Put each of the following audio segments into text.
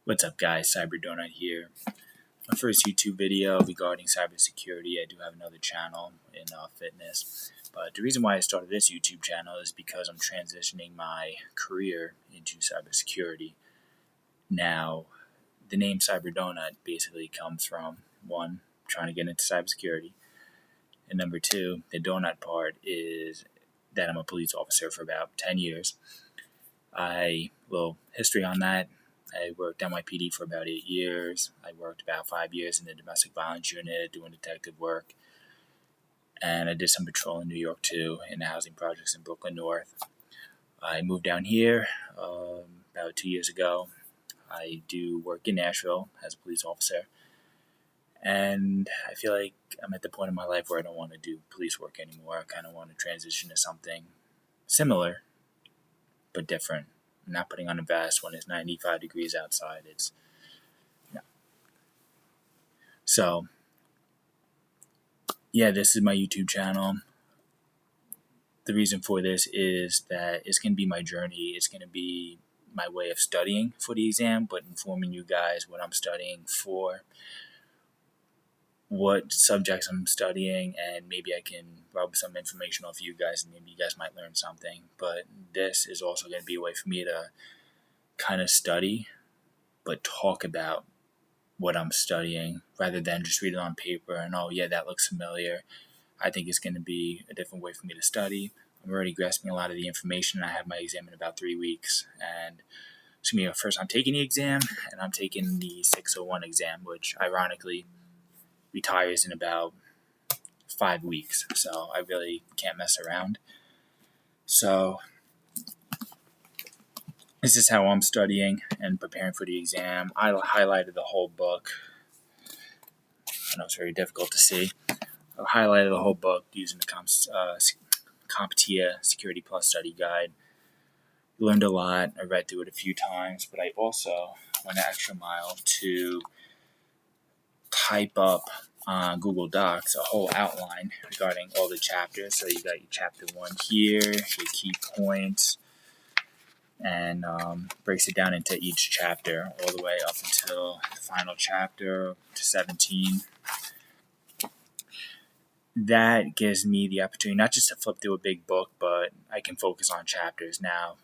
What's up, guys? Cyberdonut here. My first YouTube video regarding cybersecurity. I do have another channel in fitness, but the reason why I started this YouTube channel is because I'm transitioning my career into cybersecurity. Now, the name Cyberdonut basically comes from one, trying to get into cybersecurity, and number two, the donut part is that I'm a police officer for about 10 years. Little history on that. I worked NYPD for about 8 years. I worked about 5 years in the domestic violence unit doing detective work. And I did some patrol in New York too, in the housing projects in Brooklyn North. I moved down here about 2 years ago. I do work in Nashville as a police officer. And I feel like I'm at the point in my life where I don't want to do police work anymore. I kind of want to transition to something similar, but different. I'm not putting on a vest when it's 95 degrees outside. So, this is my YouTube channel. The reason for this is that it's going to be my journey. It's going to be my way of studying for the exam, but informing you guys what I'm studying for, what subjects I'm studying, and maybe I can rub some information off you guys, and maybe you guys might learn something. But this is also going to be a way for me to kind of study, but talk about what I'm studying rather than just read it on paper and, oh yeah, that looks familiar. I think it's going to be a different way for me to study. I'm already grasping a lot of the information. I have my exam in about 3 weeks, and it's going to be the first time taking the exam, and I'm taking the 601 exam, which ironically retires in about 5 weeks, so I really can't mess around. So this is how I'm studying and preparing for the exam. I highlighted the whole book. I know it's very difficult to see. I highlighted the whole book using the CompTia Security Plus Study Guide. Learned a lot. I read through it a few times, but I also went an extra mile to type up on Google Docs a whole outline regarding all the chapters. So you got your chapter 1 here, your key points, and breaks it down into each chapter all the way up until the final chapter to 17. That gives me the opportunity not just to flip through a big book, but I can focus on chapters. Now,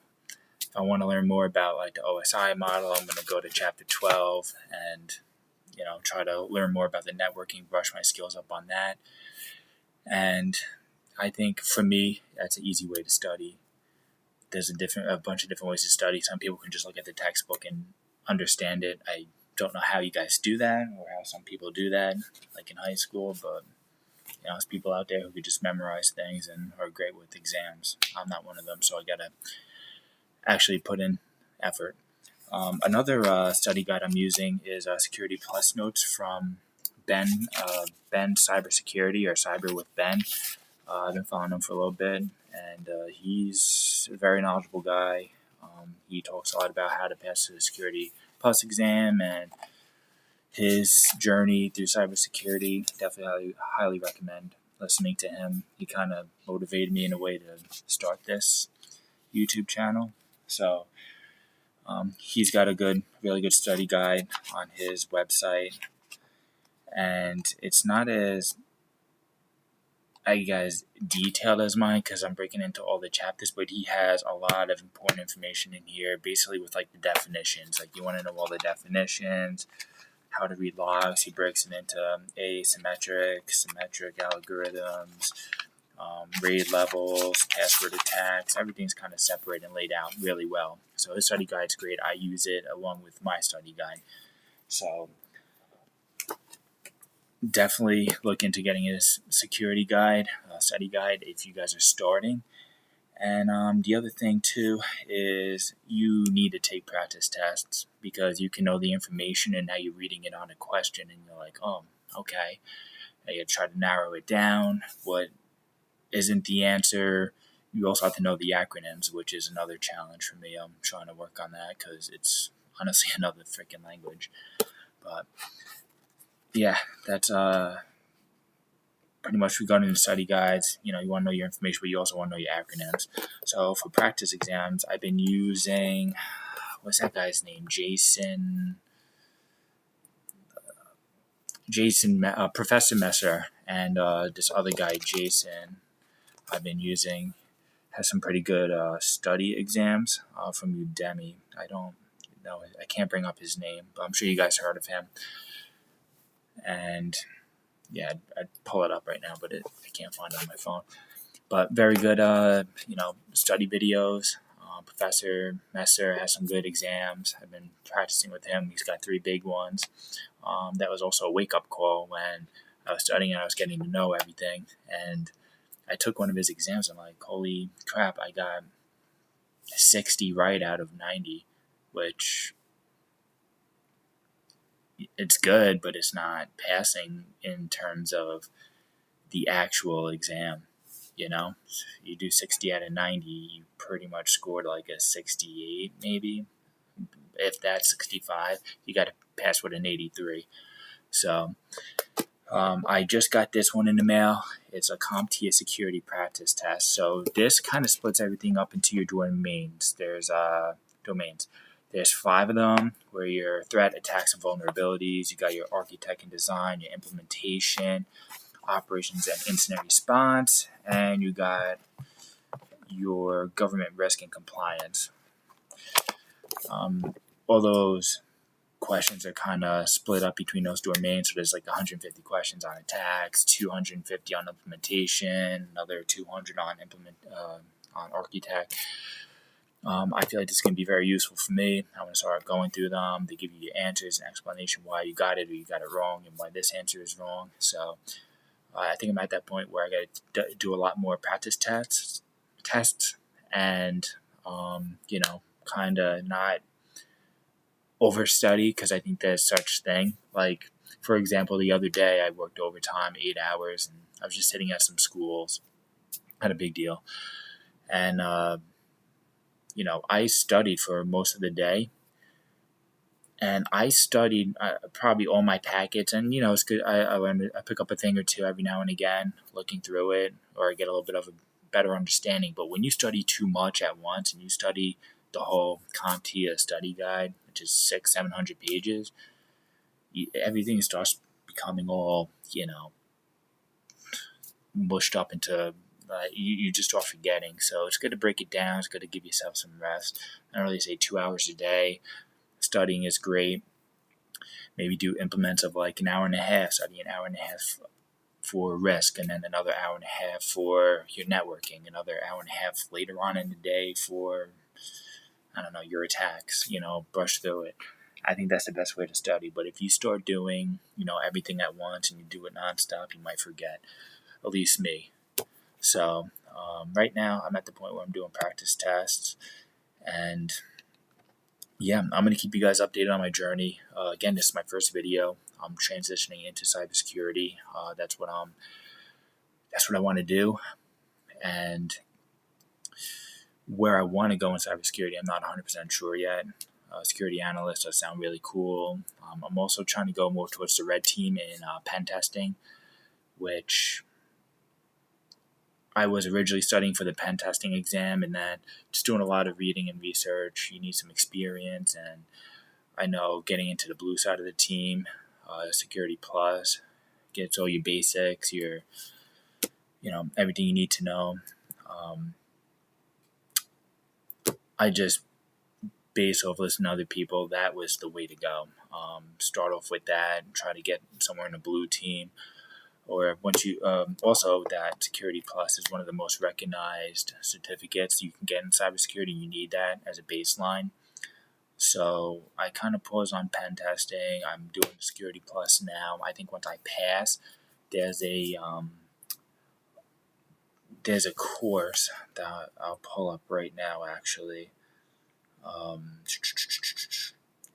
if I want to learn more about like the OSI model, I'm going to go to chapter 12 and try to learn more about the networking, brush my skills up on that. And I think for me, that's an easy way to study. There's a bunch of different ways to study. Some people can just look at the textbook and understand it. I don't know how you guys do that or how some people do that, like in high school, but there's people out there who could just memorize things and are great with exams. I'm not one of them, so I gotta actually put in effort. Another study guide I'm using is Security Plus Notes from Ben Cybersecurity, or Cyber with Ben. I've been following him for a little bit, and he's a very knowledgeable guy. He talks a lot about how to pass the Security Plus exam and his journey through cybersecurity. Definitely highly recommend listening to him. He kind of motivated me in a way to start this YouTube channel. So he's got a really good study guide on his website, and it's not as detailed as mine because I'm breaking into all the chapters, but he has a lot of important information in here, basically with like the definitions. Like you want to know all the definitions, how to read logs. He breaks it into asymmetric, symmetric algorithms, RAID levels, password attacks. Everything's kind of separated and laid out really well. So his study guide's great. I use it along with my study guide. So definitely look into getting his security guide, study guide, if you guys are starting. And the other thing too is you need to take practice tests, because you can know the information and now you're reading it on a question and you're like, oh, okay. Now you try to narrow it down. What isn't the answer? You also have to know the acronyms, which is another challenge for me. I'm trying to work on that because it's honestly another freaking language. But yeah, that's pretty much regarding the study guides. You want to know your information, but you also want to know your acronyms. So for practice exams, I've been using, what's that guy's name? Jason Professor Messer, and this other guy, Jason, I've been using, has some pretty good study exams from Udemy. I don't know, I can't bring up his name, but I'm sure you guys heard of him. And yeah, I'd pull it up right now, but I can't find it on my phone. But very good, study videos. Professor Messer has some good exams. I've been practicing with him. He's got 3 big ones. That was also a wake-up call when I was studying and I was getting to know everything. And I took one of his exams. I'm like, holy crap, I got 60 right out of 90, which it's good, but it's not passing in terms of the actual exam. You do 60 out of 90, you pretty much scored like a 68, maybe. If that's 65, you got to pass with an 83. So I just got this one in the mail. It's a CompTia security practice test. So this kind of splits everything up into your domains. There's domains. There's 5 of them, where your threat, attacks, and vulnerabilities. You got your architect and design, your implementation, operations and incident response, and you got your government risk and compliance. All those questions are kind of split up between those domains. So there's like 150 questions on attacks, 250 on implementation, another 200 on architect. I feel like this is going to be very useful for me. I'm going to start going through them. They give you the answers and explanation why you got it or you got it wrong and why this answer is wrong. So I think I'm at that point where I got to do a lot more practice tests, and kind of not overstudy, because I think there's such thing. Like, for example, the other day I worked overtime 8 hours, and I was just sitting at some schools. Not a big deal, and I studied for most of the day. And I studied probably all my packets, and it's good. I learned, I pick up a thing or two every now and again, looking through it, or I get a little bit of a better understanding. But when you study too much at once, and you study the whole CompTia study guide, which is 600-700 pages, everything starts becoming all mushed up into. You just start forgetting. So it's good to break it down. It's good to give yourself some rest. I don't really say 2 hours a day. Studying is great. Maybe do implements of like an hour and a half, study an hour and a half for risk, and then another hour and a half for your networking, another hour and a half later on in the day for, your attacks, brush through it. I think that's the best way to study. But if you start doing, everything at once and you do it nonstop, you might forget, at least me. So right now I'm at the point where I'm doing practice tests, and yeah, I'm going to keep you guys updated on my journey. Again, this is my first video. I'm transitioning into cybersecurity. That's what I want to do. And where I want to go in cybersecurity, I'm not 100% sure yet. Security analyst does sound really cool. I'm also trying to go more towards the red team in pen testing, which I was originally studying for the pen testing exam, and then just doing a lot of reading and research. You need some experience, and I know getting into the blue side of the team, Security Plus, gets all your basics, your everything you need to know. I just, based off listening to other people, that was the way to go. Start off with that, try to get somewhere in a blue team. Or once you also, that Security Plus is one of the most recognized certificates you can get in cybersecurity. You need that as a baseline. So I kind of pause on pen testing. I'm doing Security Plus now. I think once I pass, there's a course that I'll pull up right now. Actually,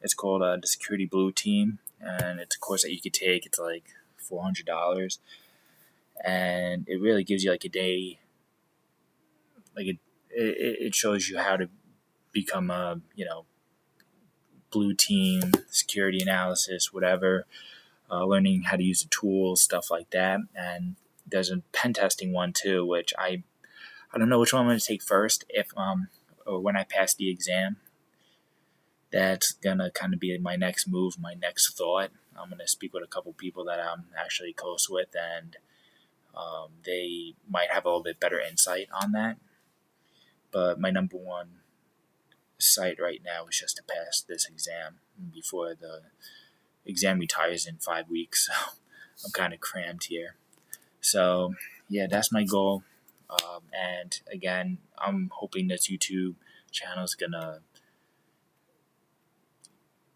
it's called the Security Blue Team, and it's a course that you could take. It's like $400, and it really gives you like a day. Like it shows you how to become a blue team, security analysis, whatever. Learning how to use the tools, stuff like that. And there's a pen testing one too, which I don't know which one I'm going to take first. If or when I pass the exam, that's gonna kind of be my next move, my next thought. I'm going to speak with a couple people that I'm actually close with, and they might have a little bit better insight on that. But my number one sight right now is just to pass this exam before the exam retires in 5 weeks. So I'm kind of crammed here. So yeah, that's my goal. And again, I'm hoping this YouTube channel is gonna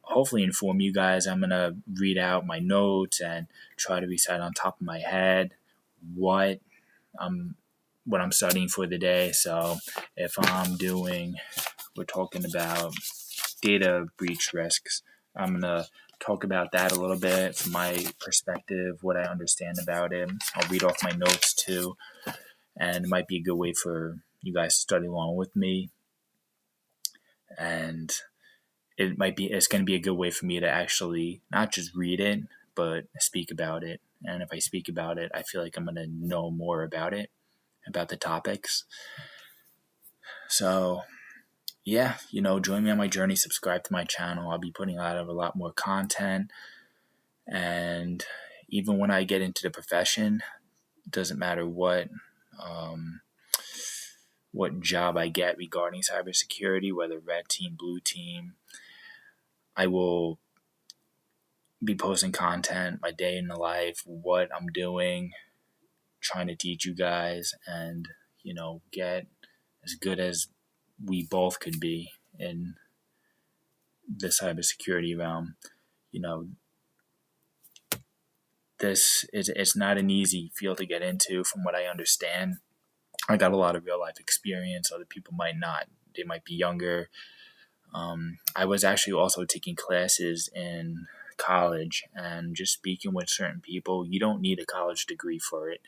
hopefully inform you guys. I'm gonna read out my notes and try to recite on top of my head what I'm studying for the day. So if we're talking about data breach risks, I'm gonna talk about that a little bit from my perspective, what I understand about it. I'll read off my notes too, and it might be a good way for you guys to study along with me. And it's going to be a good way for me to actually not just read it, but speak about it. And if I speak about it, I feel like I'm going to know more about it, about the topics. So yeah, join me on my journey, subscribe to my channel. I'll be putting out a lot more content. And even when I get into the profession, it doesn't matter what job I get regarding cybersecurity, whether red team, blue team, I will be posting content, my day in the life, what I'm doing, trying to teach you guys, and get as good as we both could be in the cybersecurity realm. It's not an easy field to get into, from what I understand. I got a lot of real life experience. Other people might not. They might be younger. I was actually also taking classes in college, and just speaking with certain people, you don't need a college degree for it.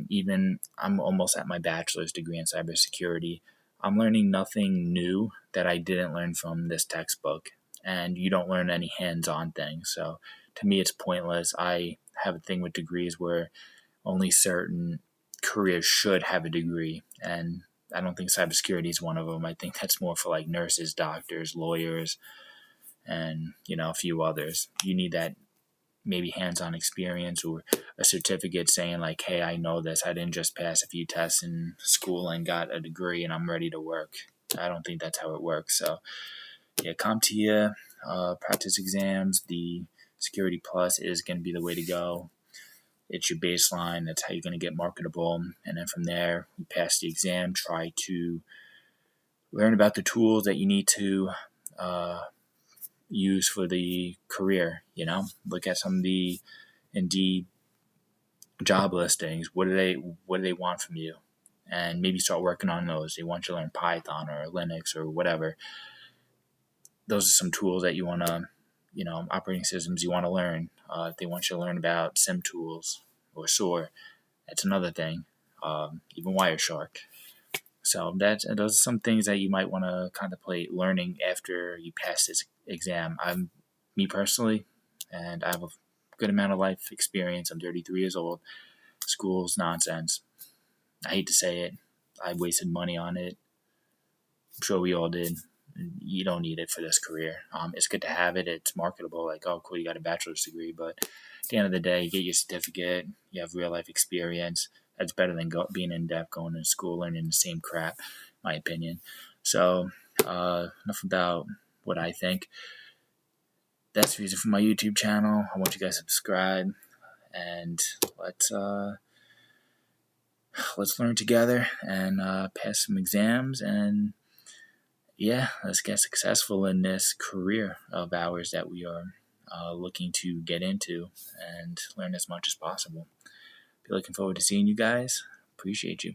Even I'm almost at my bachelor's degree in cybersecurity. I'm learning nothing new that I didn't learn from this textbook, and you don't learn any hands-on things. So to me, it's pointless. I have a thing with degrees where only certain careers should have a degree, and I don't think cybersecurity is one of them. I think that's more for like nurses, doctors, lawyers, and a few others. You need that maybe hands-on experience or a certificate saying like, hey, I know this. I didn't just pass a few tests in school and got a degree and I'm ready to work. I don't think that's how it works. So yeah, CompTia, practice exams, the Security Plus is going to be the way to go. It's your baseline. That's how you're going to get marketable. And then from there, you pass the exam, try to learn about the tools that you need to use for the career. Look at some of the Indeed job listings. What do they want from you? And maybe start working on those. They want you to learn Python or Linux or whatever. Those are some tools that you want to, operating systems you want to learn. If they want you to learn about SIM tools or SOAR, that's another thing. Even Wireshark. So those are some things that you might want to contemplate learning after you pass this exam. Me personally, and I have a good amount of life experience. I'm 33 years old. School's nonsense. I hate to say it. I wasted money on it. I'm sure we all did. You don't need it for this career. It's good to have it. It's marketable. Like, oh, cool, you got a bachelor's degree. But at the end of the day, you get your certificate. You have real life experience. That's better than being in depth, going to school, learning the same crap, in my opinion. So enough about what I think. That's the reason for my YouTube channel. I want you guys to subscribe, and let's learn together and pass some exams, and yeah, let's get successful in this career of ours that we are looking to get into, and learn as much as possible. Be looking forward to seeing you guys. Appreciate you.